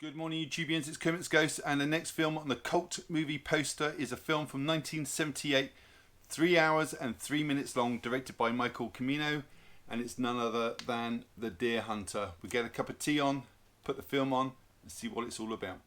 Good morning, YouTubians. It's Kermit's Ghost, and the next film on the cult movie poster is a film from 1978, 3 hours and 3 minutes long, directed by Michael Cimino, and it's none other than The Deerhunter. We get a cup of tea on, put the film on, and see what it's all about.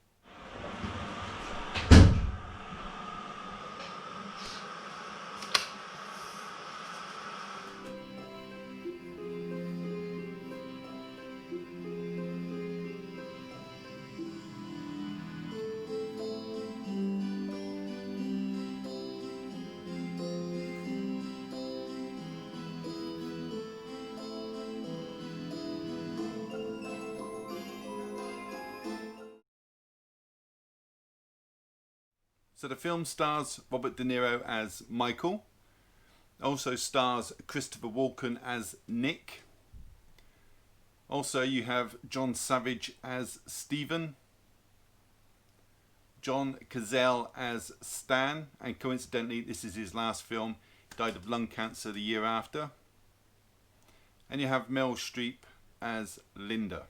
So the film stars Robert De Niro as Michael. Also stars Christopher Walken as Nick. Also you have John Savage as Stephen. John Cazale as Stan. And coincidentally, this is his last film. He died of lung cancer the year after. And you have Meryl Streep as Linda.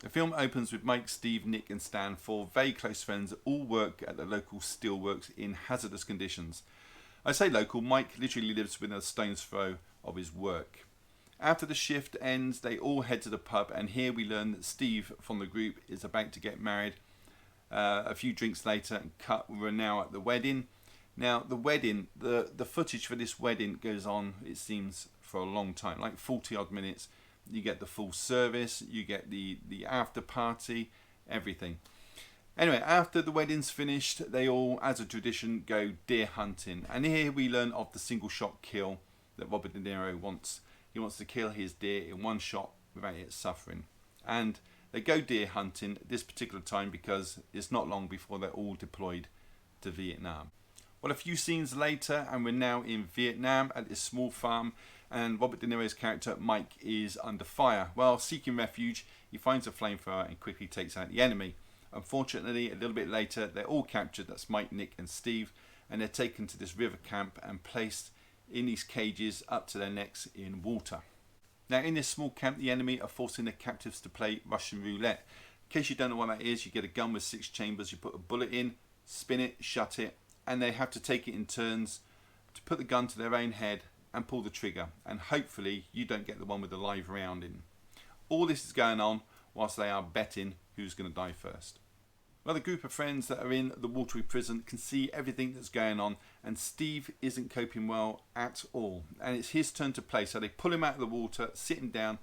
The film opens with Mike, Steve, Nick and Stan, four very close friends that all work at the local steelworks in hazardous conditions. I say local, Mike literally lives within a stone's throw of his work. After the shift ends, they all head to the pub, and here we learn that Steve from the group is about to get married. A few drinks later, and cut, we're now at the wedding. Now the wedding, the footage for this wedding goes on, it seems, for a long time, like 40 odd minutes. You get the full service, you get the after party, everything. Anyway, after the wedding's finished, they all, as a tradition, go deer hunting. And here we learn of the single shot kill that Robert De Niro wants. He wants to kill his deer in one shot without it suffering. And they go deer hunting at this particular time because it's not long before they're all deployed to Vietnam. Well, a few scenes later, and we're now in Vietnam at this small farm, and Robert De Niro's character Mike is under fire. While seeking refuge, he finds a flamethrower and quickly takes out the enemy. Unfortunately, a little bit later, they're all captured. That's Mike, Nick and Steve, and they're taken to this river camp and placed in these cages up to their necks in water. Now, in this small camp, the enemy are forcing the captives to play Russian roulette. In case you don't know what that is, you get a gun with 6 chambers, you put a bullet in, spin it, shut it, and they have to take it in turns to put the gun to their own head and pull the trigger, and hopefully you don't get the one with the live round in. All this is going on whilst they are betting who's going to die first. Well, the group of friends that are in the watery prison can see everything that's going on, and Steve isn't coping well at all, and it's his turn to play. So they pull him out of the water, sit him down,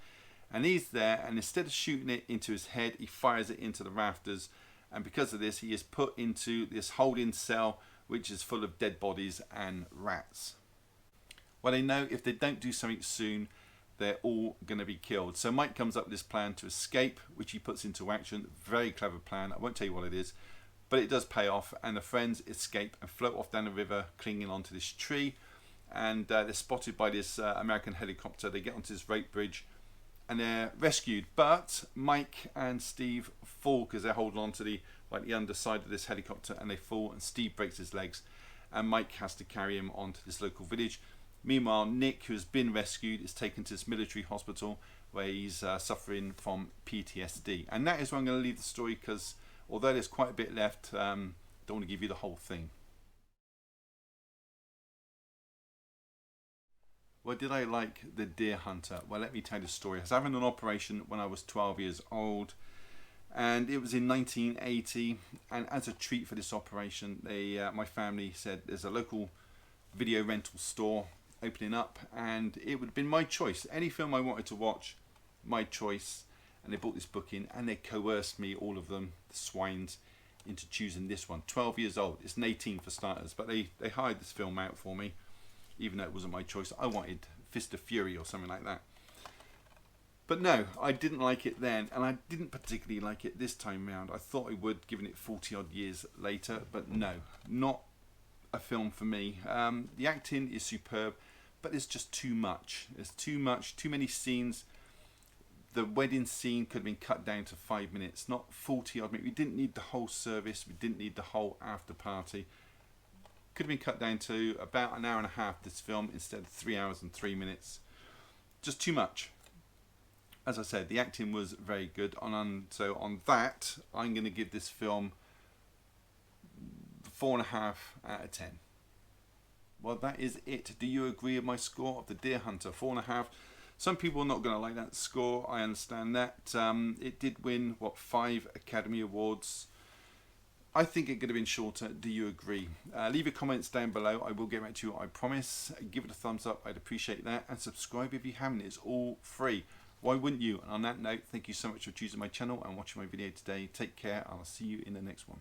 and he's there, and instead of shooting it into his head, he fires it into the rafters, and because of this he is put into this holding cell which is full of dead bodies and rats. Well, they know if they don't do something soon, they're all going to be killed. So Mike comes up with this plan to escape, which he puts into action. Very clever plan. I won't tell you what it is, but it does pay off. And the friends escape and float off down the river, clinging onto this tree. And they're spotted by this American helicopter. They get onto this rope bridge and they're rescued. But Mike and Steve fall because they're holding on to the underside of this helicopter, and they fall, and Steve breaks his legs. And Mike has to carry him onto this local village. Meanwhile, Nick, who has been rescued, is taken to this military hospital where he's suffering from PTSD. And that is where I'm going to leave the story, because although there's quite a bit left, I don't want to give you the whole thing. Well, did I like The Deerhunter? Well, let me tell you the story. I was having an operation when I was 12 years old, and it was in 1980. And as a treat for this operation, my family said there's a local video rental store opening up, and it would have been my choice. Any film I wanted to watch, my choice. And they brought this book in, and they coerced me, all of them, the swines, into choosing this one. 12 years old. It's an 18 for starters, but they hired this film out for me, even though it wasn't my choice. I wanted Fist of Fury or something like that. But no, I didn't like it then, and I didn't particularly like it this time round. I thought I would, given it 40 odd years later, but no, not a film for me. The acting is superb, but there's just too much. There's too much, too many scenes. The wedding scene could have been cut down to 5 minutes, not 40 odd minutes. We didn't need the whole service. We didn't need the whole after party. Could have been cut down to about an hour and a half, this film, instead of 3 hours and 3 minutes. Just too much. as I said, the acting was very good. So on that, I'm going to give this film 4.5 out of 10. Well, that is it. Do you agree with my score of the Deerhunter? 4.5. Some people are not going to like that score. I understand that. It did win, 5 Academy Awards. I think it could have been shorter. Do you agree? Leave your comments down below. I will get back to you, I promise. Give it a thumbs up. I'd appreciate that. And subscribe if you haven't. It's all free. Why wouldn't you? And on that note, thank you so much for choosing my channel and watching my video today. Take care. I'll see you in the next one.